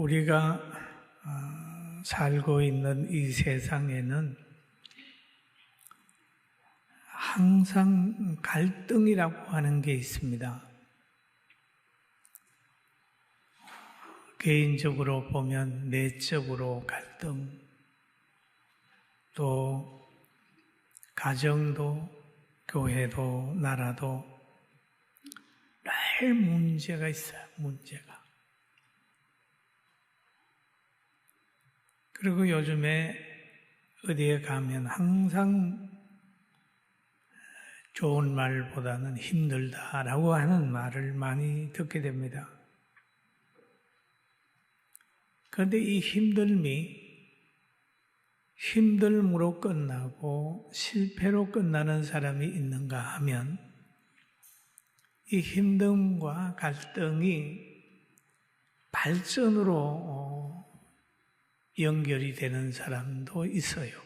우리가 살고 있는 이 세상에는 항상 갈등이라고 하는 게 있습니다. 개인적으로 보면 내적으로 갈등, 또 가정도, 교회도, 나라도 늘 문제가 있어요, 문제가. 그리고 요즘에 어디에 가면 항상 좋은 말보다는 힘들다라고 하는 말을 많이 듣게 됩니다. 그런데 이 힘듦으로 끝나고 실패로 끝나는 사람이 있는가 하면 이 힘듦과 갈등이 발전으로 연결이 되는 사람도 있어요.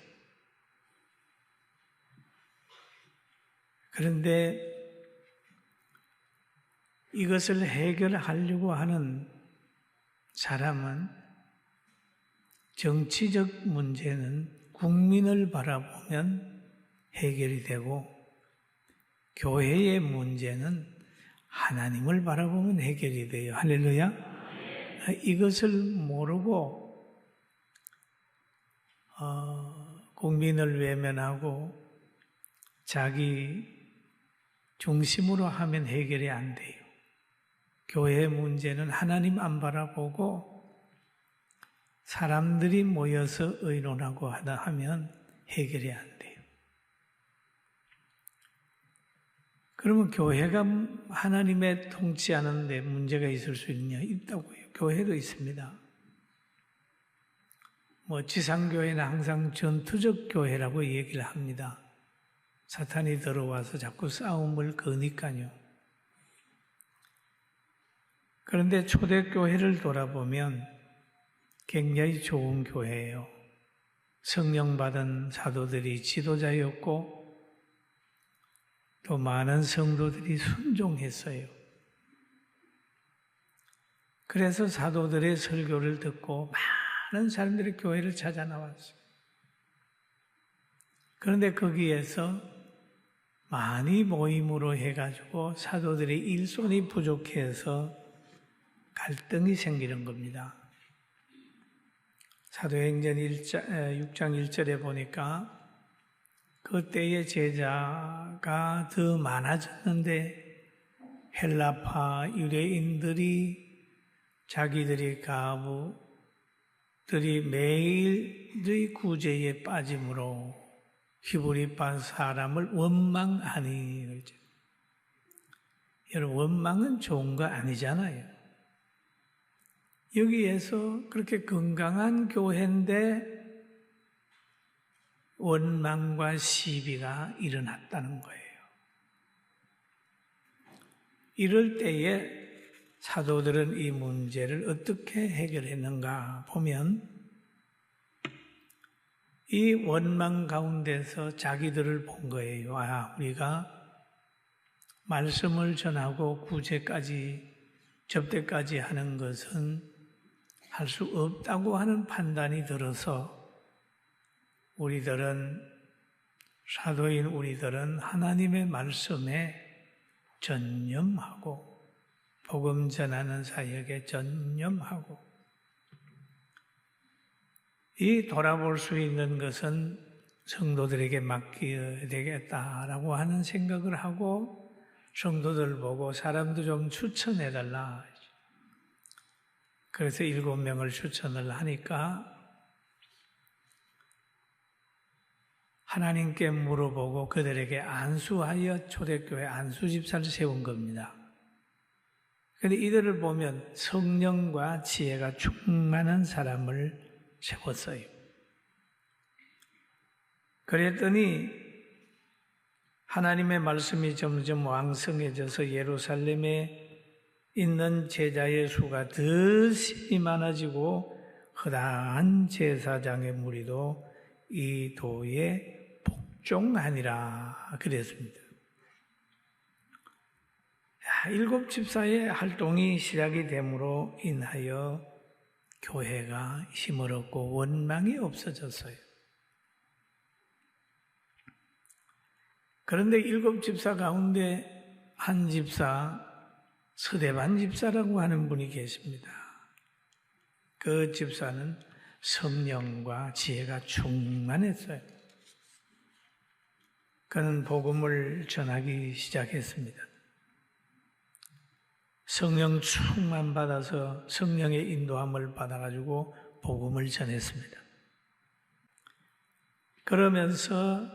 그런데 이것을 해결하려고 하는 사람은 정치적 문제는 국민을 바라보면 해결이 되고 교회의 문제는 하나님을 바라보면 해결이 돼요. 할렐루야. 이것을 모르고 국민을 외면하고 자기 중심으로 하면 해결이 안 돼요. 교회의 문제는 하나님 안 바라보고 사람들이 모여서 의논하고 하다 하면 해결이 안 돼요. 그러면 교회가 하나님의 통치하는 데 문제가 있을 수 있느냐? 있다고요. 교회도 있습니다. 지상교회는 항상 전투적 교회라고 얘기를 합니다. 사탄이 들어와서 자꾸 싸움을 거니까요. 그런데 초대교회를 돌아보면 굉장히 좋은 교회예요. 성령 받은 사도들이 지도자였고 또 많은 성도들이 순종했어요. 그래서 사도들의 설교를 듣고 많은 사람들이 교회를 찾아 나왔어요. 그런데 거기에서 많이 모임으로 해가지고 사도들의 일손이 부족해서 갈등이 생기는 겁니다. 사도행전 6장 1절에 보니까 그때의 제자가 더 많아졌는데 헬라파 유대인들이 자기들이 가부들이 매일의 구제에 빠짐으로 히브리파 사람을 원망하니. 여러분, 원망은 좋은 거 아니잖아요. 여기에서 그렇게 건강한 교회인데 원망과 시비가 일어났다는 거예요. 이럴 때에 사도들은 이 문제를 어떻게 해결했는가 보면 이 원망 가운데서 자기들을 본 거예요. 우리가 말씀을 전하고 구제까지 접대까지 하는 것은 할 수 없다고 하는 판단이 들어서 사도인 우리들은 하나님의 말씀에 전념하고 복음 전하는 사역에 전념하고 이 돌아볼 수 있는 것은 성도들에게 맡겨야 되겠다라고 하는 생각을 하고 성도들 보고 사람도 좀 추천해달라. 그래서 7명을 추천을 하니까 하나님께 물어보고 그들에게 안수하여 초대교회 안수집사를 세운 겁니다. 그런데 이들을 보면 성령과 지혜가 충만한 사람을 세웠어요. 그랬더니 하나님의 말씀이 점점 왕성해져서 예루살렘에 있는 제자의 수가 더 심히 많아지고 허다한 제사장의 무리도 이 도에 복종하니라 그랬습니다. 7 집사의 활동이 시작이 됨으로 인하여 교회가 힘을 얻고 원망이 없어졌어요. 그런데 7 집사 가운데 한 집사, 서대반 집사라고 하는 분이 계십니다. 그 집사는 성령과 지혜가 충만했어요. 그는 복음을 전하기 시작했습니다. 성령 충만 받아서 성령의 인도함을 받아가지고 복음을 전했습니다. 그러면서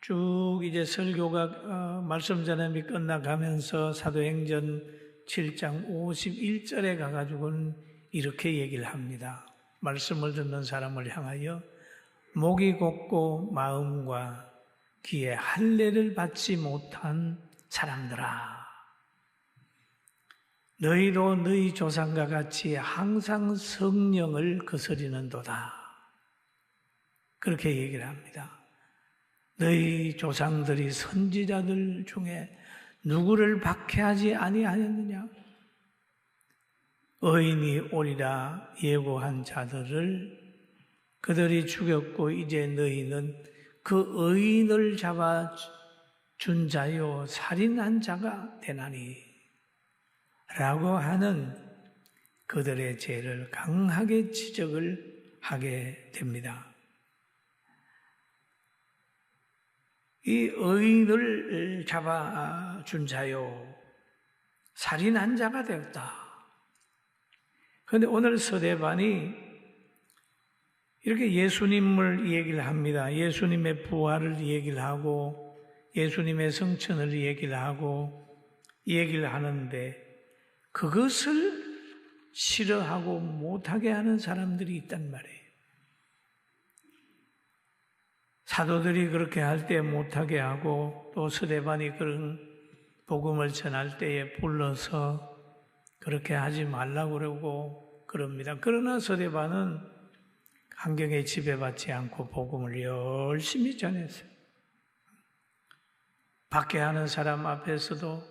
쭉 이제 설교가 말씀 전함이 끝나가면서 사도행전 7장 51절에 가가지고는 이렇게 얘기를 합니다. 말씀을 듣는 사람을 향하여 목이 곧고 마음과 귀에 할례를 받지 못한 사람들아, 너희도 너희 조상과 같이 항상 성령을 거스리는도다. 그렇게 얘기를 합니다. 너희 조상들이 선지자들 중에 누구를 박해하지 아니하였느냐? 의인이 오리라 예고한 자들을 그들이 죽였고 이제 너희는 그 의인을 잡아 준 자요 살인한 자가 되나니 라고 하는 그들의 죄를 강하게 지적을 하게 됩니다. 이 의인을 잡아 준 자요 살인한 자가 되었다. 그런데 오늘 서대반이 이렇게 예수님을 얘기를 합니다. 예수님의 부활을 얘기를 하고 예수님의 성천을 얘기를 하고 얘기를 하는데 그것을 싫어하고 못하게 하는 사람들이 있단 말이에요. 사도들이 그렇게 할 때 못하게 하고 또 서대반이 그런 복음을 전할 때에 불러서 그렇게 하지 말라고 그러고 그럽니다. 그러나 서대반은 환경에 지배받지 않고 복음을 열심히 전했어요. 밖에 하는 사람 앞에서도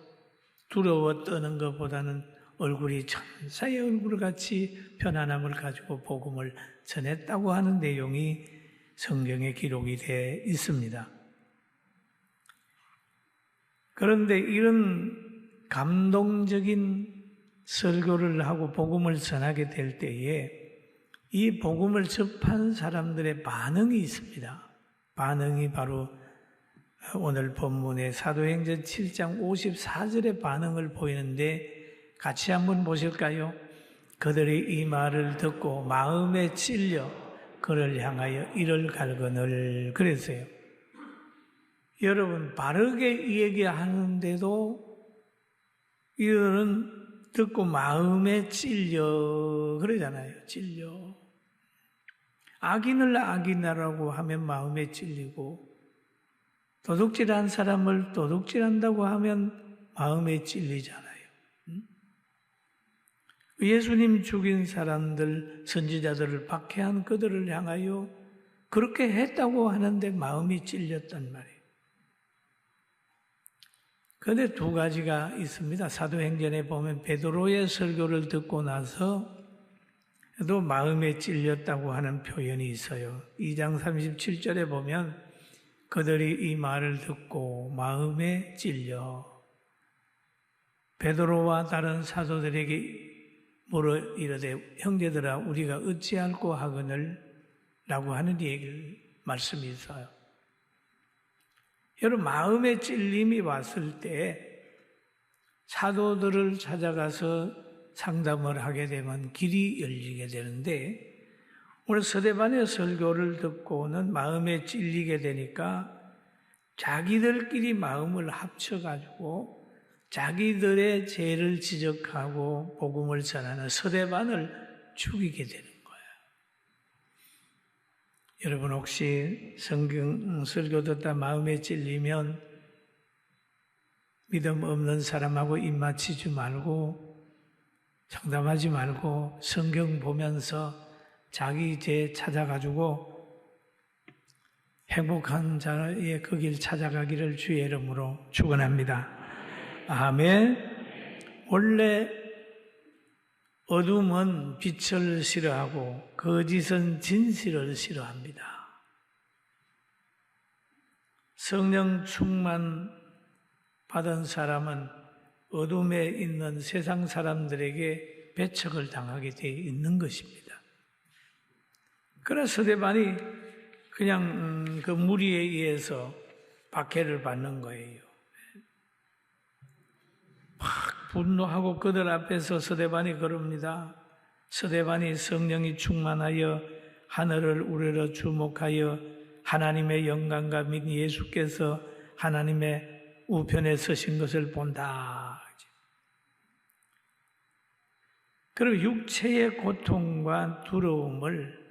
두려워 떠는 것보다는 얼굴이 천사의 얼굴같이 편안함을 가지고 복음을 전했다고 하는 내용이 성경에 기록이 되어 있습니다. 그런데 이런 감동적인 설교를 하고 복음을 전하게 될 때에 이 복음을 접한 사람들의 반응이 있습니다. 반응이 바로 오늘 본문의 사도행전 7장 54절의 반응을 보이는데 같이 한번 보실까요? 그들이 이 말을 듣고 마음에 찔려 그를 향하여 이를 갈거늘 그랬어요. 여러분 바르게 얘기하는데도 이들은 듣고 마음에 찔려 그러잖아요. 찔려. 악인을 악인이라고 하면 마음에 찔리고 도둑질한 사람을 도둑질한다고 하면 마음에 찔리잖아요. 예수님 죽인 사람들, 선지자들을 박해한 그들을 향하여 그렇게 했다고 하는데 마음이 찔렸단 말이에요. 그런데 2가지가 있습니다. 사도행전에 보면 베드로의 설교를 듣고 나서 또 마음에 찔렸다고 하는 표현이 있어요. 2장 37절에 보면 그들이 이 말을 듣고 마음에 찔려 베드로와 다른 사도들에게 물어 이르되 형제들아 우리가 어찌할꼬 하거늘 라고 하는 얘기를 말씀이 있어요. 여러분 마음에 찔림이 왔을 때 사도들을 찾아가서 상담을 하게 되면 길이 열리게 되는데 오늘 서대반의 설교를 듣고는 마음에 찔리게 되니까 자기들끼리 마음을 합쳐가지고 자기들의 죄를 지적하고 복음을 전하는 서대반을 죽이게 되는 거예요. 여러분 혹시 성경 설교 듣다 마음에 찔리면 믿음 없는 사람하고 입 맞추지 말고 상담하지 말고 성경 보면서 자기 죄 찾아가지고 행복한 자의 그 길 찾아가기를 주의 이름으로 축원합니다. 아멘. 원래 어둠은 빛을 싫어하고 거짓은 진실을 싫어합니다. 성령 충만 받은 사람은 어둠에 있는 세상 사람들에게 배척을 당하게 되어 있는 것입니다. 그러나 스데반이 그냥 그 무리에 의해서 박해를 받는 거예요. 막 분노하고 그들 앞에서 스데반이 그럽니다. 스데반이 성령이 충만하여 하늘을 우러러 주목하여 하나님의 영광과 및 예수께서 하나님의 우편에 서신 것을 본다. 그리고 육체의 고통과 두려움을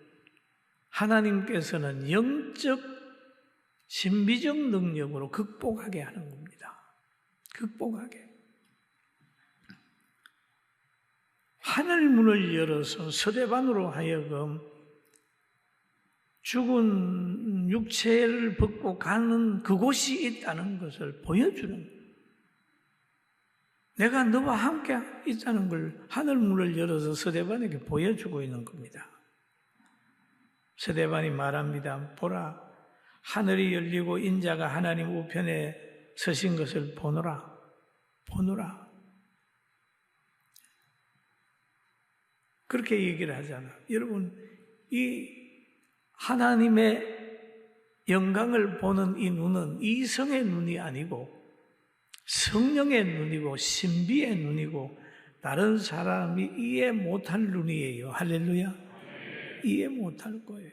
하나님께서는 영적, 신비적 능력으로 극복하게 하는 겁니다. 극복하게. 하늘문을 열어서 스데반으로 하여금 죽은 육체를 벗고 가는 그곳이 있다는 것을 보여주는 거예요. 내가 너와 함께 있다는 걸 하늘문을 열어서 스데반에게 보여주고 있는 겁니다. 스데반이 말합니다. 보라, 하늘이 열리고 인자가 하나님 우편에 서신 것을 보노라. 보노라. 그렇게 얘기를 하잖아. 여러분, 이 하나님의 영광을 보는 이 눈은 이성의 눈이 아니고 성령의 눈이고 신비의 눈이고 다른 사람이 이해 못할 눈이에요. 할렐루야. 이해 못할 거예요.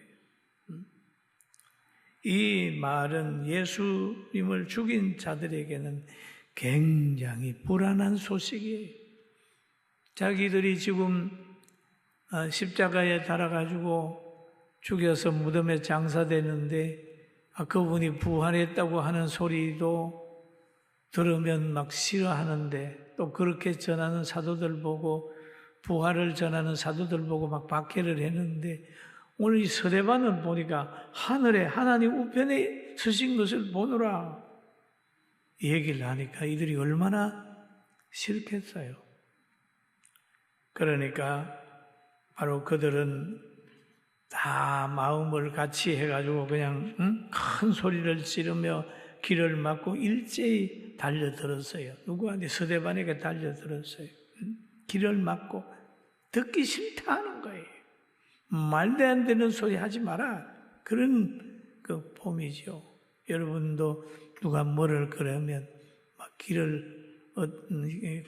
이 말은 예수님을 죽인 자들에게는 굉장히 불안한 소식이에요. 자기들이 지금 십자가에 달아가지고 죽여서 무덤에 장사되는데 그분이 부활했다고 하는 소리도 들으면 막 싫어하는데 또 그렇게 전하는 사도들 보고 부활을 전하는 사도들 보고 막 박해를 했는데 오늘 이 스데반을 보니까 하늘에 하나님 우편에 서신 것을 보노라 얘기를 하니까 이들이 얼마나 싫겠어요. 그러니까 바로 그들은 다 마음을 같이 해가지고 그냥 큰 소리를 지르며 길을 막고 일제히 달려들었어요. 누구한테? 스데반에게 달려들었어요. 길을 막고 듣기 싫다 하는 거예요. 말도 안 되는 소리 하지 마라. 그런 그 폼이죠. 여러분도 누가 뭐를 그러면 막 길을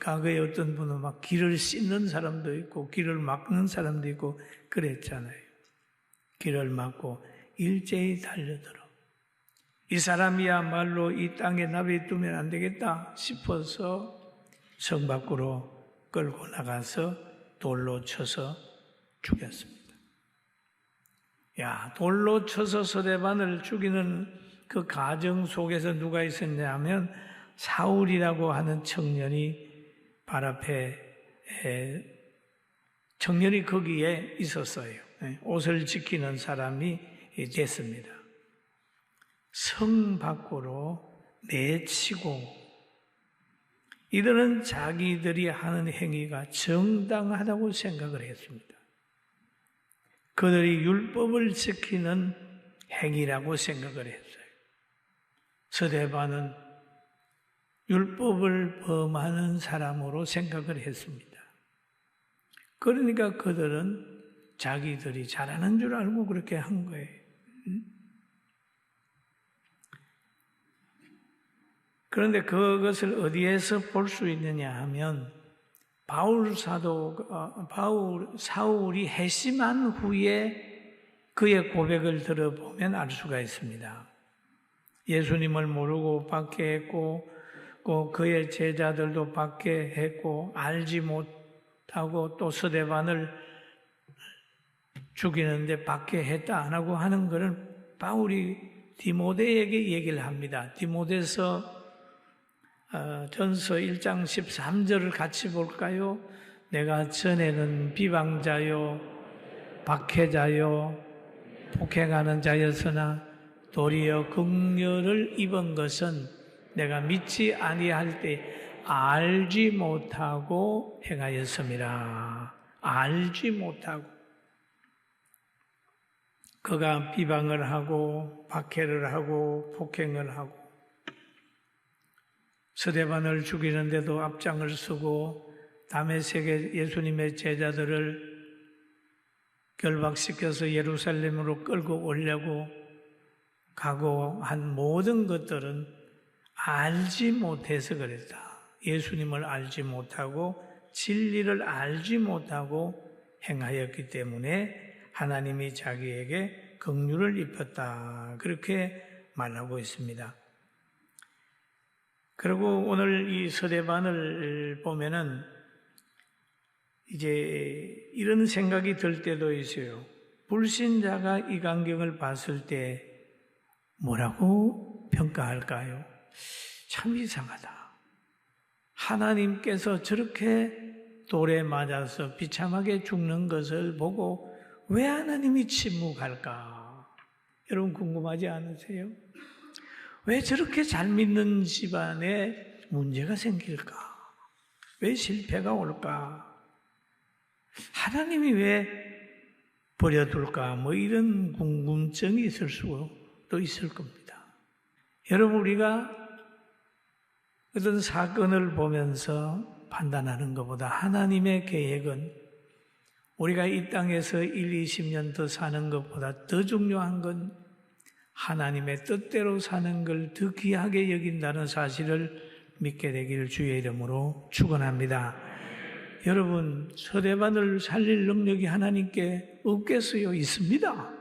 과거에 어떤 분은 막 길을 씻는 사람도 있고 길을 막는 사람도 있고 그랬잖아요. 길을 막고 일제히 달려들어. 이 사람이야말로 이 땅에 내버려두면 안 되겠다 싶어서 성 밖으로 끌고 나가서 돌로 쳐서 죽였습니다. 야, 돌로 쳐서 스데반을 죽이는 그 과정 속에서 누가 있었냐 하면 사울이라고 하는 청년이 발 앞에 청년이 거기에 있었어요. 옷을 지키는 사람이 됐습니다. 성 밖으로 내치고 이들은 자기들이 하는 행위가 정당하다고 생각을 했습니다. 그들이 율법을 지키는 행위라고 생각을 했어요. 스데반은 율법을 범하는 사람으로 생각을 했습니다. 그러니까 그들은 자기들이 잘하는 줄 알고 그렇게 한 거예요. 그런데 그것을 어디에서 볼 수 있느냐 하면 사울이 회심한 후에 그의 고백을 들어보면 알 수가 있습니다. 예수님을 모르고 박해했고 그의 제자들도 박해했고 알지 못하고 또 스데반을 죽이는데 박해했다 안 하고 하는 것은 바울이 디모데에게 얘기를 합니다. 디모데서 전서 1장 13절을 같이 볼까요? 내가 전에는 비방자요 박해자요 폭행하는 자였으나 도리어 긍휼을 입은 것은 내가 믿지 아니할 때 알지 못하고 행하였음이라. 알지 못하고 그가 비방을 하고 박해를 하고 폭행을 하고 스데반을 죽이는데도 앞장을 서고 다메섹의 예수님의 제자들을 결박시켜서 예루살렘으로 끌고 오려고 가고 한 모든 것들은 알지 못해서 그랬다. 예수님을 알지 못하고 진리를 알지 못하고 행하였기 때문에 하나님이 자기에게 긍휼을 입혔다. 그렇게 말하고 있습니다. 그리고 오늘 이 스데반을 보면은 이제 이런 생각이 들 때도 있어요. 불신자가 이 광경을 봤을 때 뭐라고 평가할까요? 참 이상하다. 하나님께서 저렇게 돌에 맞아서 비참하게 죽는 것을 보고 왜 하나님이 침묵할까? 여러분 궁금하지 않으세요? 왜 저렇게 잘 믿는 집안에 문제가 생길까? 왜 실패가 올까? 하나님이 왜 버려둘까? 뭐 이런 궁금증이 있을 수도 있을 겁니다. 여러분 우리가 어떤 사건을 보면서 판단하는 것보다 하나님의 계획은 우리가 이 땅에서 20년 더 사는 것보다 더 중요한 건 하나님의 뜻대로 사는 걸 더 귀하게 여긴다는 사실을 믿게 되기를 주의 이름으로 축원합니다. 여러분 스데반을 살릴 능력이 하나님께 없겠어요? 있습니다.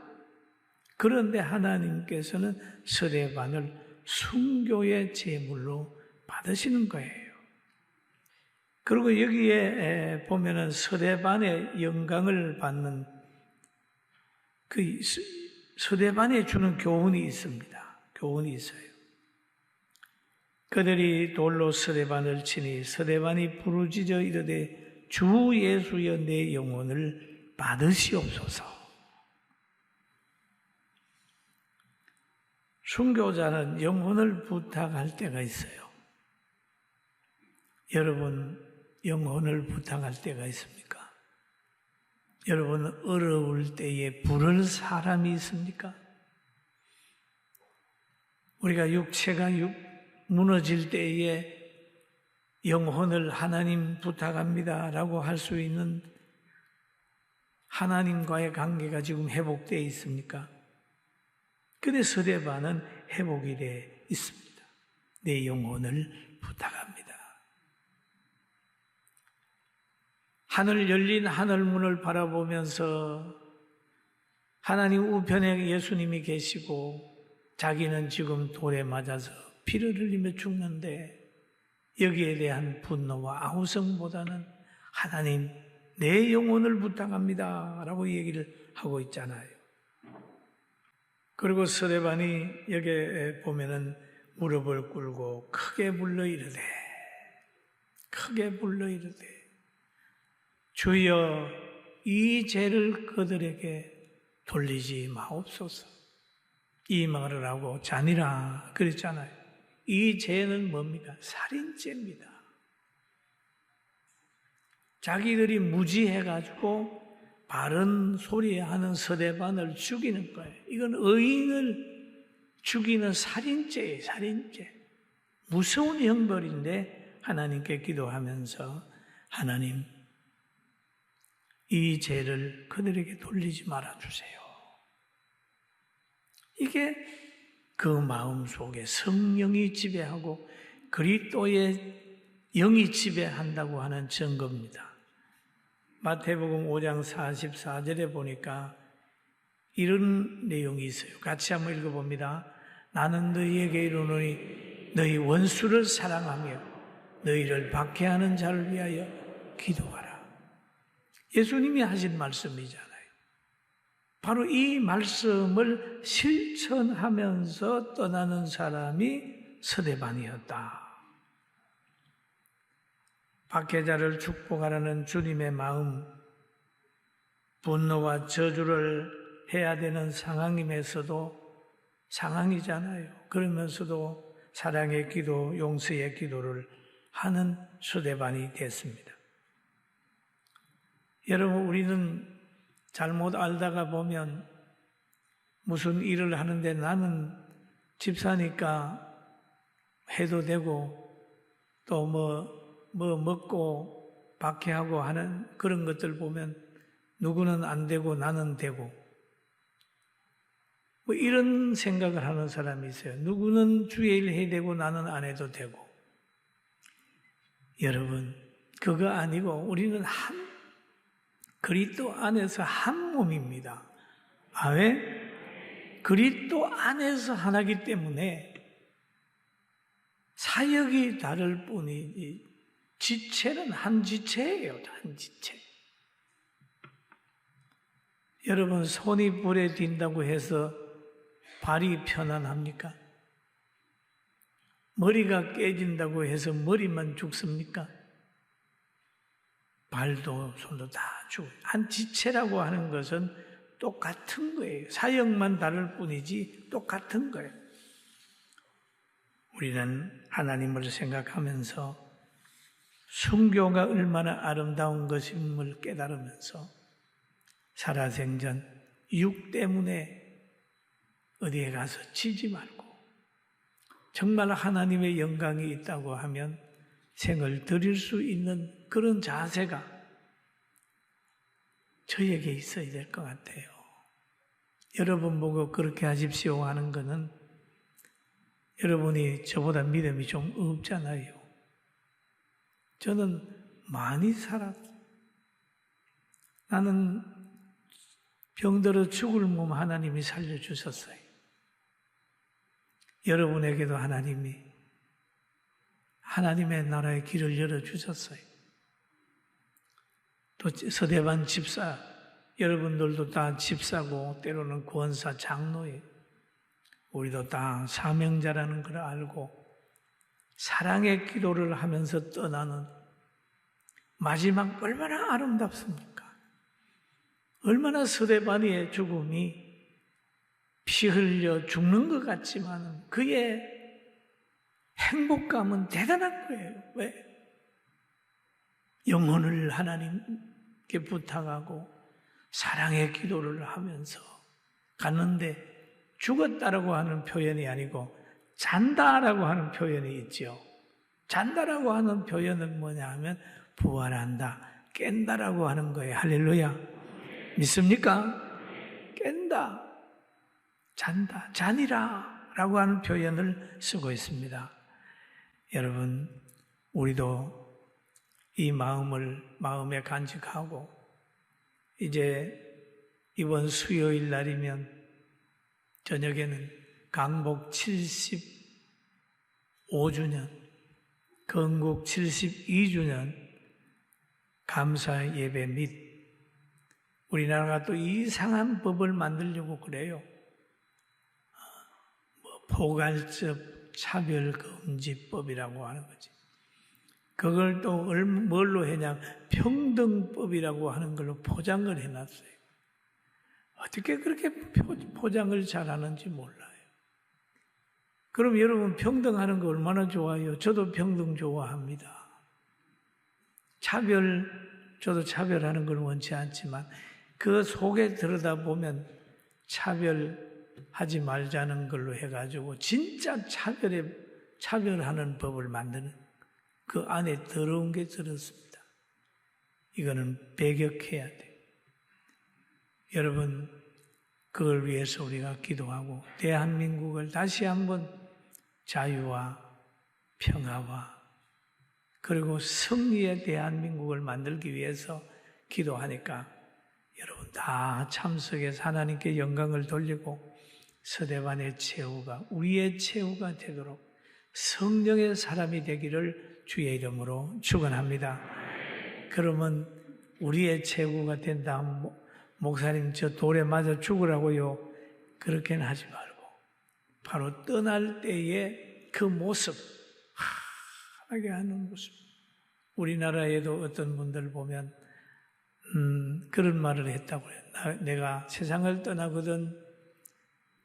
그런데 하나님께서는 스데반을 순교의 제물로 받으시는 거예요. 그리고 여기에 보면은 스데반의 영광을 받는 그 스데반에 주는 교훈이 있습니다. 교훈이 있어요. 그들이 돌로 스데반을 치니 스데반이 부르짖어 이르되 주 예수여 내 영혼을 받으시옵소서. 순교자는 영혼을 부탁할 때가 있어요. 여러분 영혼을 부탁할 때가 있습니까? 여러분 어려울 때에 부를 사람이 있습니까? 우리가 육체가 무너질 때에 영혼을 하나님 부탁합니다 라고 할 수 있는 하나님과의 관계가 지금 회복되어 있습니까? 근데 스데반은 회복이 되어 있습니다. 내 영혼을 부탁합니다. 하늘 열린 하늘문을 바라보면서 하나님 우편에 예수님이 계시고 자기는 지금 돌에 맞아서 피를 흘리며 죽는데 여기에 대한 분노와 아우성보다는 하나님 내 영혼을 부탁합니다 라고 얘기를 하고 있잖아요. 그리고 스데반이 여기에 보면은 무릎을 꿇고 크게 불러 이르되 주여 이 죄를 그들에게 돌리지 마옵소서. 이 말을 하고 자니라 그랬잖아요. 이 죄는 뭡니까? 살인죄입니다. 자기들이 무지해가지고 바른 소리 하는 스데반을 죽이는 거예요. 이건 의인을 죽이는 살인죄예요. 살인죄. 무서운 형벌인데 하나님께 기도하면서 하나님 이 죄를 그들에게 돌리지 말아주세요. 이게 그 마음 속에 성령이 지배하고 그리스도의 영이 지배한다고 하는 증거입니다. 마태복음 5장 44절에 보니까 이런 내용이 있어요. 같이 한번 읽어봅니다. 나는 너희에게 이르노니 너희 원수를 사랑하며 너희를 박해하는 자를 위하여 기도하라. 예수님이 하신 말씀이잖아요. 바로 이 말씀을 실천하면서 떠나는 사람이 스데반이었다. 박해자를 축복하라는 주님의 마음, 분노와 저주를 해야 되는 상황이잖아요. 그러면서도 사랑의 기도, 용서의 기도를 하는 스데반이 됐습니다. 여러분, 우리는 잘못 알다가 보면 무슨 일을 하는데 나는 집사니까 해도 되고 또 뭐 먹고 박해하고 하는 그런 것들 보면 누구는 안 되고 나는 되고 뭐 이런 생각을 하는 사람이 있어요. 누구는 주의 일 해야 되고 나는 안 해도 되고. 여러분, 그거 아니고 우리는 그리스도 안에서 한 몸입니다. 아, 왜? 그리스도 안에서 하나이기 때문에 사역이 다를 뿐이지 지체는 한 지체예요. 한 지체. 여러분, 손이 불에 딘다고 해서 발이 편안합니까? 머리가 깨진다고 해서 머리만 죽습니까? 발도 손도 다 죽어요. 한 지체라고 하는 것은 똑같은 거예요. 사역만 다를 뿐이지 똑같은 거예요. 우리는 하나님을 생각하면서 순교가 얼마나 아름다운 것임을 깨달으면서 살아생전 육 때문에 어디에 가서 치지 말고 정말 하나님의 영광이 있다고 하면 생을 드릴 수 있는 그런 자세가 저에게 있어야 될 것 같아요. 여러분 보고 그렇게 하십시오 하는 것은 여러분이 저보다 믿음이 좀 없잖아요. 저는 많이 살았어요. 나는 병들어 죽을 몸 하나님이 살려주셨어요. 여러분에게도 하나님의 나라의 길을 열어주셨어요. 또 서대반 집사, 여러분들도 다 집사고 때로는 권사, 장로예요. 우리도 다 사명자라는 걸 알고 사랑의 기도를 하면서 떠나는 마지막 얼마나 아름답습니까? 얼마나 서대반이의 죽음이 피 흘려 죽는 것 같지만 그의 행복감은 대단한 거예요. 왜? 영혼을 하나님께 부탁하고 사랑의 기도를 하면서 갔는데 죽었다라고 하는 표현이 아니고 잔다라고 하는 표현이 있죠. 잔다라고 하는 표현은 뭐냐 하면 부활한다, 깬다라고 하는 거예요. 할렐루야. 믿습니까? 깬다, 잔다, 잔이라 라고 하는 표현을 쓰고 있습니다. 여러분, 우리도 이 마음에 간직하고 이제 이번 수요일 날이면 저녁에는 강복 75주년, 건국 72주년 감사 예배 및 우리나라가 또 이상한 법을 만들려고 그래요. 포괄적 차별금지법이라고 하는 거지. 그걸 또 뭘로 했냐? 평등법이라고 하는 걸로 포장을 해놨어요. 어떻게 그렇게 포장을 잘하는지 몰라요. 그럼 여러분 평등하는 거 얼마나 좋아요? 저도 평등 좋아합니다. 저도 차별하는 걸 원치 않지만 그 속에 들여다보면 차별하지 말자는 걸로 해가지고 진짜 차별하는 법을 만드는 그 안에 더러운 게 들었습니다. 이거는 배격해야 돼요. 여러분, 그걸 위해서 우리가 기도하고 대한민국을 다시 한번 자유와 평화와 그리고 승리의 대한민국을 만들기 위해서 기도하니까 여러분 다 참석해서 하나님께 영광을 돌리고 서대반의 최후가 우리의 최후가 되도록 성령의 사람이 되기를 주의 이름으로 축원합니다. 그러면 우리의 최후가 된 다음 목사님 저 돌에 맞아 죽으라고요. 그렇게는 하지 말고 바로 떠날 때의 그 모습, 하게 하는 모습. 우리나라에도 어떤 분들 보면 그런 말을 했다고 해요. 내가 세상을 떠나거든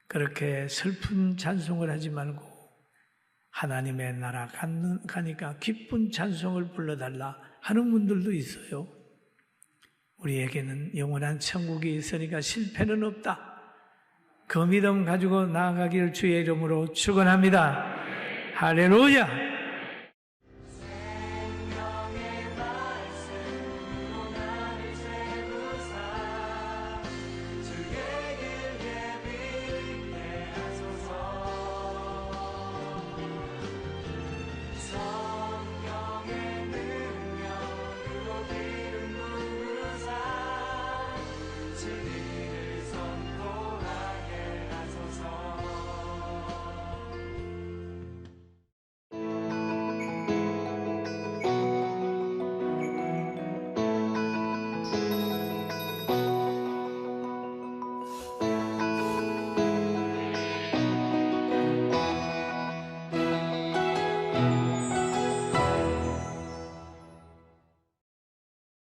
그렇게 슬픈 찬송을 하지 말고 하나님의 나라 가니까 기쁜 찬송을 불러달라 하는 분들도 있어요. 우리에게는 영원한 천국이 있으니까 실패는 없다. 그 믿음 가지고 나아가기를 주의 이름으로 축원합니다. 할렐루야.